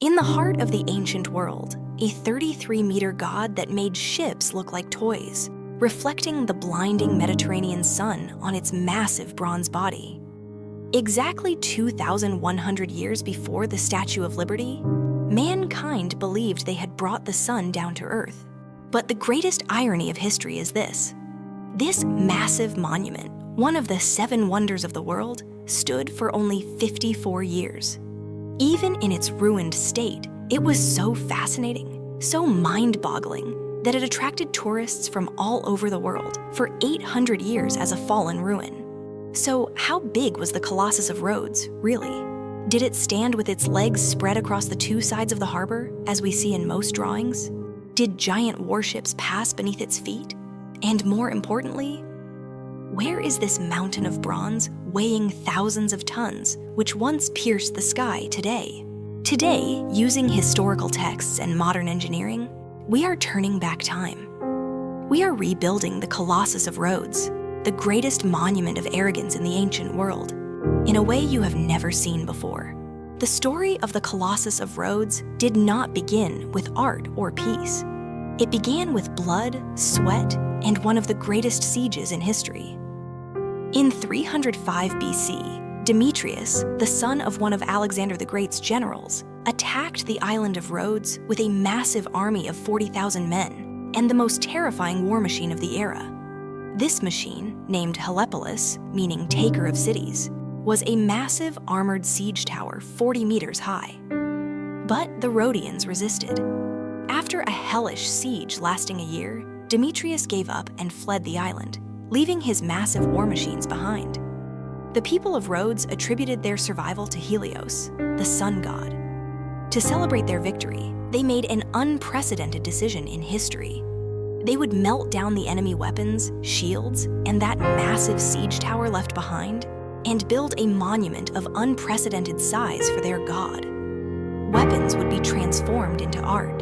In the heart of the ancient world, a 33-meter god that made ships look like toys, reflecting the blinding Mediterranean sun on its massive bronze body. Exactly 2,100 years before the Statue of Liberty, mankind believed they had brought the sun down to Earth. But the greatest irony of history is this. This massive monument, one of the 7 wonders of the world, stood for only 54 years. Even in its ruined state, it was so fascinating, so mind-boggling, that it attracted tourists from all over the world for 800 years as a fallen ruin. So how big was the Colossus of Rhodes, really? Did it stand with its legs spread across the 2 sides of the harbor, as we see in most drawings? Did giant warships pass beneath its feet? And more importantly, where is this mountain of bronze weighing thousands of tons, which once pierced the sky today? Today, using historical texts and modern engineering, we are turning back time. We are rebuilding the Colossus of Rhodes, the greatest monument of arrogance in the ancient world, in a way you have never seen before. The story of the Colossus of Rhodes did not begin with art or peace. It began with blood, sweat, and one of the greatest sieges in history. In 305 BC, Demetrius, the son of one of Alexander the Great's generals, attacked the island of Rhodes with a massive army of 40,000 men and the most terrifying war machine of the era. This machine, named Helepolis, meaning taker of cities, was a massive armored siege tower 40 meters high. But the Rhodians resisted. After a hellish siege lasting a year, Demetrius gave up and fled the island, leaving his massive war machines behind. The people of Rhodes attributed their survival to Helios, the sun god. To celebrate their victory, they made an unprecedented decision in history. They would melt down the enemy weapons, shields, and that massive siege tower left behind, and build a monument of unprecedented size for their god. Weapons would be transformed into art.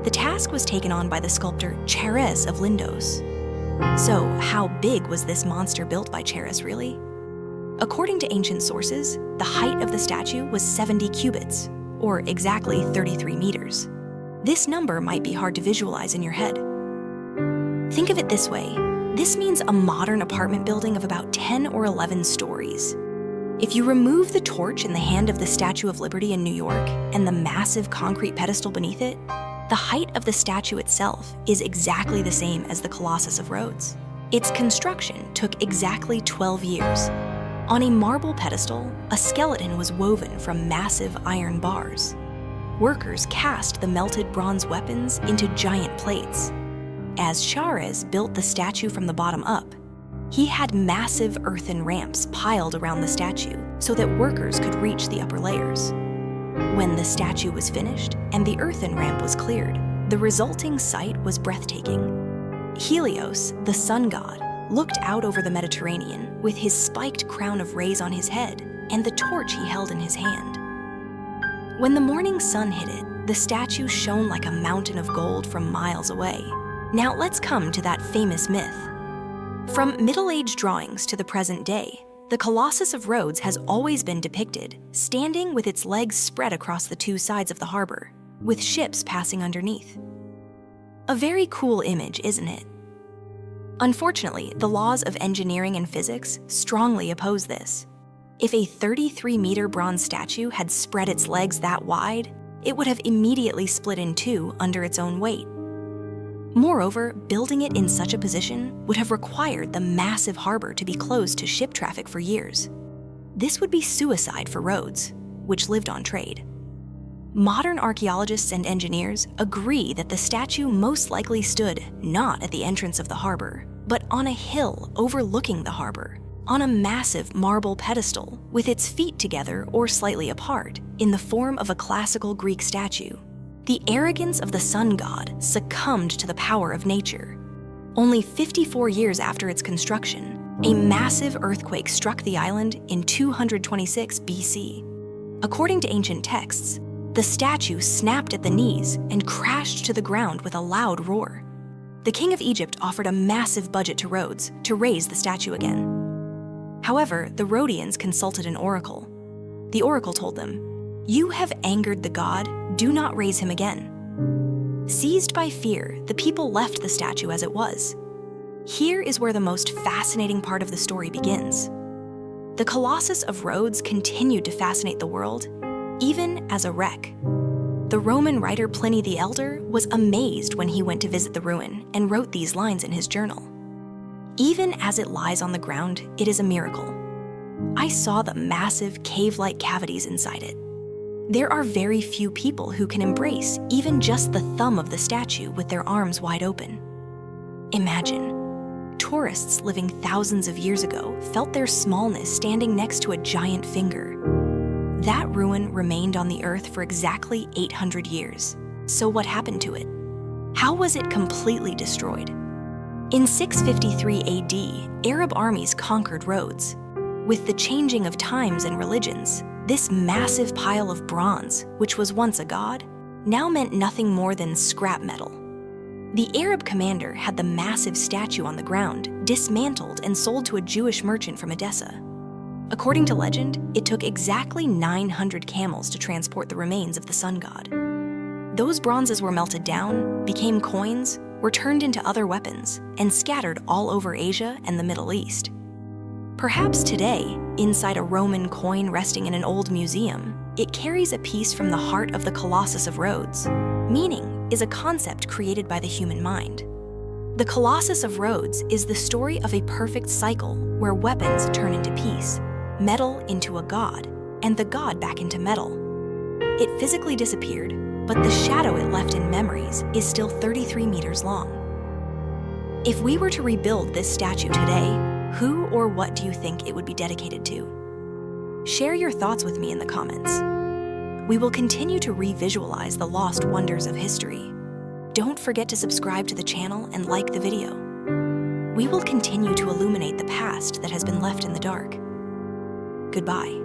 The task was taken on by the sculptor Chares of Lindos. So, how big was this monster built by Chares, really? According to ancient sources, the height of the statue was 70 cubits, or exactly 33 meters. This number might be hard to visualize in your head. Think of it this way. This means a modern apartment building of about 10 or 11 stories. If you remove the torch in the hand of the Statue of Liberty in New York and the massive concrete pedestal beneath it, the height of the statue itself is exactly the same as the Colossus of Rhodes. Its construction took exactly 12 years. On a marble pedestal, a skeleton was woven from massive iron bars. Workers cast the melted bronze weapons into giant plates. As Chares built the statue from the bottom up, he had massive earthen ramps piled around the statue so that workers could reach the upper layers. When the statue was finished and the earthen ramp was cleared, the resulting sight was breathtaking. Helios, the sun god, looked out over the Mediterranean with his spiked crown of rays on his head and the torch he held in his hand. When the morning sun hit it, the statue shone like a mountain of gold from miles away. Now let's come to that famous myth. From Middle Age drawings to the present day, the Colossus of Rhodes has always been depicted standing with its legs spread across the 2 sides of the harbor, with ships passing underneath. A very cool image, isn't it? Unfortunately, the laws of engineering and physics strongly oppose this. If a 33-meter bronze statue had spread its legs that wide, it would have immediately split in 2 under its own weight. Moreover, building it in such a position would have required the massive harbor to be closed to ship traffic for years. This would be suicide for Rhodes, which lived on trade. Modern archaeologists and engineers agree that the statue most likely stood not at the entrance of the harbor, but on a hill overlooking the harbor, on a massive marble pedestal with its feet together or slightly apart in the form of a classical Greek statue. The arrogance of the sun god succumbed to the power of nature. Only 54 years after its construction, a massive earthquake struck the island in 226 BC. According to ancient texts, the statue snapped at the knees and crashed to the ground with a loud roar. The king of Egypt offered a massive budget to Rhodes to raise the statue again. However, the Rhodians consulted an oracle. The oracle told them, "You have angered the god "Do not raise him again." Seized by fear, the people left the statue as it was. Here is where the most fascinating part of the story begins. The Colossus of Rhodes continued to fascinate the world, even as a wreck. The Roman writer Pliny the Elder was amazed when he went to visit the ruin and wrote these lines in his journal. "Even as it lies on the ground, it is a miracle. I saw the massive cave-like cavities inside it. There are very few people who can embrace even just the thumb of the statue with their arms wide open." Imagine, tourists living thousands of years ago felt their smallness standing next to a giant finger. That ruin remained on the earth for exactly 800 years. So what happened to it? How was it completely destroyed? In 653 AD, Arab armies conquered Rhodes. With the changing of times and religions, this massive pile of bronze, which was once a god, now meant nothing more than scrap metal. The Arab commander had the massive statue on the ground dismantled and sold to a Jewish merchant from Edessa. According to legend, it took exactly 900 camels to transport the remains of the sun god. Those bronzes were melted down, became coins, were turned into other weapons, and scattered all over Asia and the Middle East. Perhaps today, inside a Roman coin resting in an old museum, it carries a piece from the heart of the Colossus of Rhodes. Meaning is a concept created by the human mind. The Colossus of Rhodes is the story of a perfect cycle where weapons turn into peace, metal into a god, and the god back into metal. It physically disappeared, but the shadow it left in memories is still 33 meters long. If we were to rebuild this statue today, who or what do you think it would be dedicated to? Share your thoughts with me in the comments. We will continue to revisualize the lost wonders of history. Don't forget to subscribe to the channel and like the video. We will continue to illuminate the past that has been left in the dark. Goodbye.